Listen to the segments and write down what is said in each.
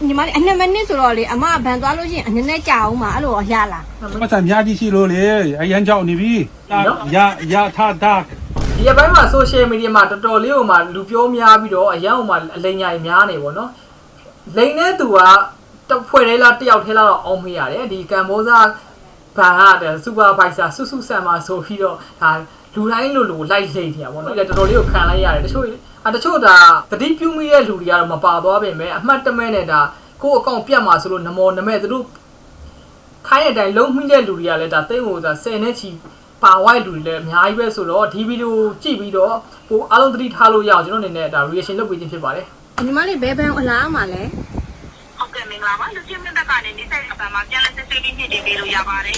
ညီမလေးအနှစ်မနစ်ဆိုတော့လေအမဗန်သွားလို့ရှိရင်အနေနဲ့ကြာအောင်မှာအဲ့လိုရလားပတ်စံများကြီးရှိလို့လေအရန်ကြောက်နေပြီရထတာဒီအပိုင်းမှာ social media မှာတော်တော်လေးဟိုမှာလူပြောများပြီးတော့အရန်ဟိုမှာအလိမ်ညာများနေပေါ့နော်လိန်တဲ့သူကတဖွဲ့လေးလားတယောက်ထဲလားတော့အောင်မေးရတယ်ဒီကမ်ဘောဇာဘာဟာတဲ့စူပါဗိုက်ဆာဆူဆူဆန်မှာဆိုပြီးတော့ဒါလူတိုင်းလိုလိုက်လိမ့်နေတာပေါ့နော်ဒီတော်တော်လေးကိုခံလိုက်ရတယ်တချို့ဒါတတိပြုမိတဲ့လူတွေကတော့မပါသွားပြင်မဲ့အမှတ်တမဲ့နဲ့ဒါကိုယ့်အကောင့်ပြတ်မှာဆိုလို့နမောနမဲ့သူတို့ခိုင်းတဲ့အတိုင်းလုံးမိတဲ့လူတွေကလည်းဒါသိမ့်ဟိုဒါ10နဲ့ချီပါဝိုက်လူတွေလည်းအများကြီးပဲဆိုတော့ဒီဗီဒီယိုကြည့်ပြီးတော့ပိုအားလုံးသတိထားလို့ရအောင်ကျွန်တော်အနေနဲ့ဒါ reaction လုပ်ပေးခြင်းဖြစ်ပါတယ်ညီမလေးဘယ်ဘန်အလားမှာလဲဟုတ်ကဲ့မင်္ဂလာပါလူချင်းမြတ်တက်ကနေနေဆိုင်အပံမှာပြန်လဲစစ်စစ်ပြီးညှစ်တင်ပေးလို့ရပါတယ်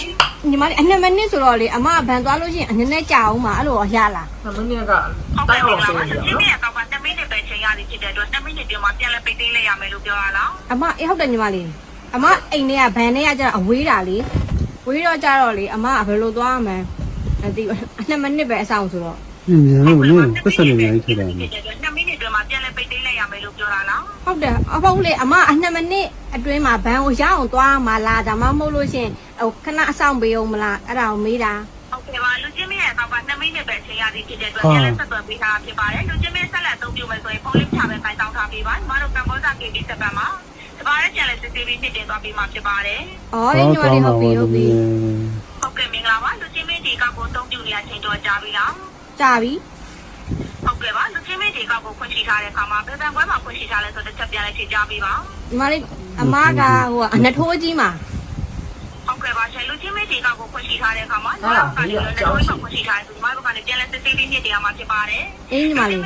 ညီမလေးအနှစ်မနစ်ဆိုတော့လေအမဗန်သွားလို့ရှိရင်အနေနဲ့ကြာအောင်မှာအဲ့လိုရလား2မိနစ်ကတိုက်အောင်ဆိုရအောင်ဒီနေ့တော့2မိနစ်ပဲချိန်ရသည်ဖြစ်တဲ့အတွက်2မိနစ်ပြမှာပြန်လဲပိတ်သိမ်းလိုက်ရမယ်လို့ပြောရလားအမအေးဟုတ်တယ်ညီမလေးအမအိမ်ထဲကဗန်ထဲကကျတော့အဝေးတာလေဝေးတော့ကြတော့လေအမကဘယ်လိုသွားမှန်းမသိဘူးအနှစ်မနစ်ပဲအဆောင်ဆိုတော့မြန်လို့လေပတ်စံများကြီးထည့်တယ်2မိနစ်ပြမှာပြန်လဲပိတ်သိမ်းလိုက်ရမယ်လို့ပြောရလားဟုတ်တယ်အဖေလေအမအနှစ်မနစ်အတွင်းမှာဘန်ကိုရအောင်သွားမှလားဒါမှမဟုတ်လို့ရှင်ဟိုခဏအဆောင်ပေးအောင်မလားအဲ့ဒါကိုမေးတာဟုတ်ကဲ့ပါလူချင်းမရဲ့တော့2မိနစ်ပဲချိန်ရသည်ဖြစ်တဲ့အတွက်ပြန်လဲဆက်သွယ်ပေးထားဖြစ်ပါတယ်လူချင်းမဆက်လက်အသုံးပြုမယ်ဆိုရင်ဖုန်းလေးချပဲခိုင်းတောင်းထားပေးပါညီမတို့ကမ္ဘောဇာ KB စက်ပတ်မှာဒီပါရဲ့ပြန်လဲစစ်စစ်ပြီးညှစ်တင်သွားပေးမှာဖြစ်ပါတယ်အော်ညီမလေးဟုတ်ပြီဟုတ်ကဲ့မင်္ဂလာပါလူချင်းမဒီကောက်ကိုအသုံးပြုနေရချိန်တော့ကြာပြီလားကြာပြီဟုတ်ကဲ့ပါလူချင်းမဒီကောက်ကိုဖွင့်ရှိထားတဲ့အခါမှာဘယ်ဘန်ပွဲမှာဖွင့်ရှိထားလဲဆိုတော့တစ်ချက်ပြန်လဲချိန်ကြပေးပါညီမလေးအမကဟိုအနထိုးကြီးမှာဟုတ်ကဲ့ပါရှင်လူချင်းမဒီကောက်ကိုဖွင့်ရှိထားတဲ့အခါမှာနောက်ကနေလည်းဖွင့်ရှိထားတယ်ဆိုဒီမှာကနေပြန်လဲစစ်စစ်ပြီးညှစ်တင်ရမှာဖြစ်ပါတယ်အေးညီမလေး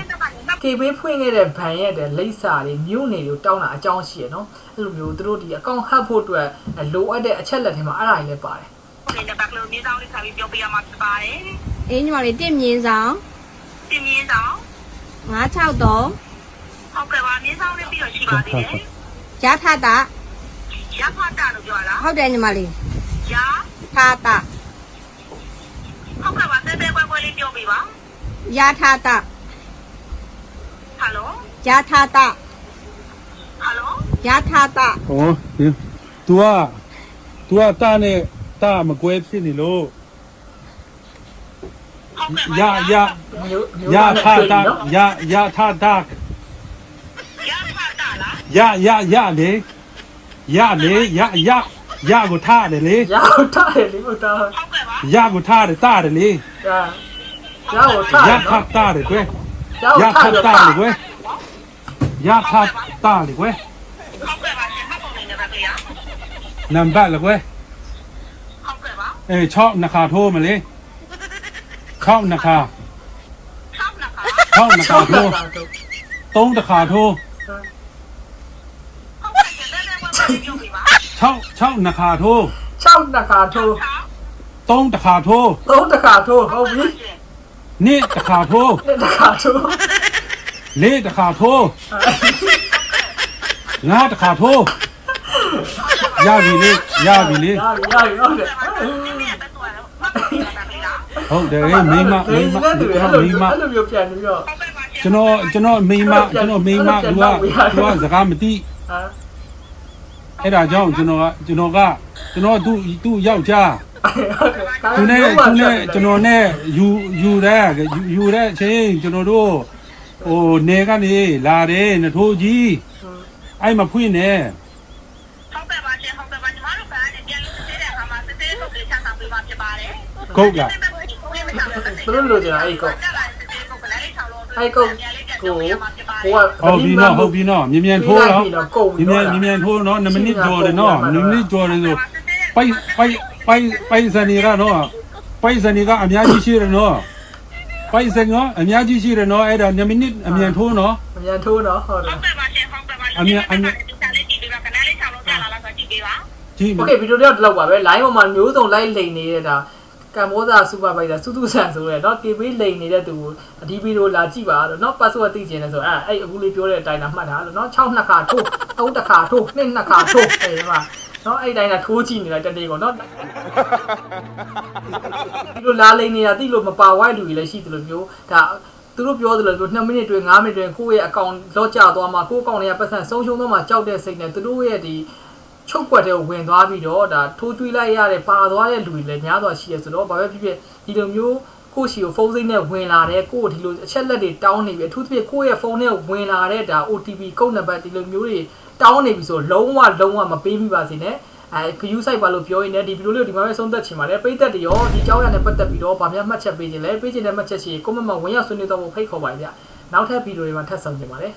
KB ဖွင့်ခဲ့တဲ့ဗန်ရဲ့လိပ်စာတွေမြို့နယ်တွေတောင်းတာအကြောင်းရှိရနော်အဲ့လိုမျိုးသူတို့ဒီအကောင့်ဟပ်ဖို့အတွက်လိုအပ်တဲ့အချက်လက်တွေမှာအဲ့ဒါကြီးလည်းပါတယ်ဒီဘက်ကလို့မြေဆောင်လေးခါပြီးပြောပြရမှာဖြစ်ပါတယ်အေးညီမလေးတင်မြင်းဆောင်963ဟုတ်ကဲ့ပါမြေဆောင်လေးပြီးတော့ရှိပါသေးတယ်ရထတာလို့ပြောလားဟုတ်တယ်ညီမလေးရထတာဟုတ်ကဲ့ပါတဲတဲပွဲလေးပြောပြပါရထတာဟယ်လိုရထတာဟယ်လိုရထတာဟော तू ကတာနဲ့တာမကွဲဖြစ်နေလို့ရထတာရထတာလားလေကိုထားတယ်လေကိုထားတယ်လေကိုထားကိုထားတယ်တာတယ်လေကိုထားရထတာတယ်ကွယ်ရထတာလေကွယ်ရထတာလေကွယ်ဟုတ်ကဲ့ပါရှင်မှတ်ပုံလေးနဲ့ပဲဗျာနံပါတ်လေကွယ်ဟုတ်ကဲ့ပါ6နှစ်ခါထိုးမလေး6နှစ်ခါထိုး3တစ်ခါထိုး6နှစ်ခါထိုး6နှစ်ခါထိုး3တစ်ခါထိုးဟုတ်ပြီနေ့တစ်ခါထိုး4တစ်ခါထိုး5တစ်ခါထိုးရပြီလေဟုတ်တယ်ဟုတ်တယ်မိမအဲ့လိုမျိုးပြန်ပြီးတော့ကျွန်တော်မိမသူကစကားမသိအဲ့ဒါကြောင့်ကျွန်တော်သူ့ယောက်ျားသူနဲ့ကျွန်တော်နဲ့ယူတဲ့အချိန်ကျွန်တော်တို့ဟိုနေကနေလာတယ်နထိုးကြီးအဲ့မှာဖွင့်နေဟုတ်ကဲ့ပါရှင်ဟုတ်ကဲ့ပါညီမတို့ကလည်းပြန်လို့စစ်တဲ့အခါမှာစစ်စစ်ထုတ်လေးချဆောင်ပေးမှာဖြစ်ပါတယ်ဟုတ်လားဘယ်လိုလုပ်ကြအဲ့ကုတ်ကိုဟုတ်ပြီနော်မြင်ထိုးတော့မြင်ထိုးနော်2မိနစ်ကျော်တယ်နော်2မိနစ်ကျော်တယ်ဆိုပိုင်စနေရနော်ပိုင်စနေကအများကြီးရှိတယ်နော်ပိုင်စနေကအများကြီးရှိတယ်နော်အဲ့ဒါ2မိနစ်အမြန်ထိုးနော်ဟုတ်တယ်ဟုတ်ကဲ့ပါရှင်ဟုတ်ကဲ့ပါအမြန်လေးကြည့်ပေးပါခဏလေးချောင်းလို့ကြာလာလားဆိုကြည့်ပေးပါကြည့်โอเคဗီဒီယိုတော့လောက်ပါပဲ line ပေါ်မှာမျိုးစုံ live လိန်နေတဲ့ဒါကမ္ဘောဇာစူပါဗိုက်ဇာစုဆန်ဆိုရဲเนาะ KB လိန်နေတဲ့သူကိုဒီဗီဒီယိုလာကြည့်ပါတော့เนาะ password သိချင်တယ်ဆိုအဲ့အခုလေးပြောတဲ့အတိုင်းသာမှတ်ထားလို့เนาะ6နှစ်ခါထိုး3တစ်ခါထိုး2နှစ်ခါထိုးအဲ့ဒီမှာเนาะအဲ့တိုင်းသာထိုးကြည့်နေတာတနေ့ကောเนาะဒီလိုလာလိန်နေတာသိလို့မပါဝိုက်လူကြီးလည်းရှိတယ်လို့မျိုးဒါ သူတို့ပြောသလို2မိနစ်တွင်5မိနစ်တွင်ကိုယ့်ရဲ့အကောင့်လော့ကျသွားမှာကိုယ့်အကောင့်တွေကပတ်စံဆုံးရှုံးသွားမှာကြောက်တဲ့စိတ်နဲ့သူတို့ရဲ့ဒီချုပ်ွက်တဲ့ဝင်သွားပြီးတော့ဒါထိုးကျွေးလိုက်ရတဲ့ပါသွားတဲ့လူတွေလည်းများစွာရှိရဆိုတော့ဘာပဲဖြစ်ဖြစ်ဒီလိုမျိုးကိုရှိကိုဖုန်းစိမ့်နဲ့ဝင်လာတဲ့ကိုဒီလိုအချက်လက်တွေတောင်းနေပြီအထူးသဖြင့်ကိုယ့်ရဲ့ဖုန်းထဲဝင်လာတဲ့ဒါ OTP ကုတ်နံပါတ်ဒီလိုမျိုးတွေတောင်းနေပြီဆိုလုံးဝမပေးမိပါစေနဲ့ဂယူးဆိုင်ပါလို့ပြောရင်းနဲ့ဒီဗီဒီယိုလေးကိုဒီမှာပဲဆုံးသက်ချင်ပါတယ်ပိတ်သက်တွေရောဒီကြောင်းရနဲ့ပတ်သက်ပြီးတော့ဗာများမှတ်ချက်ပေးခြင်းလဲပေးခြင်းနဲ့မှတ်ချက်ရှိရင်ကွန်မန့်မှာဝင်ရောက်ဆွေးနွေးတော့ဖို့ဖိတ်ခေါ်ပါရစေနောက်ထပ်ဗီဒီယိုတွေမှာထပ်ဆောင်ကြပါမယ်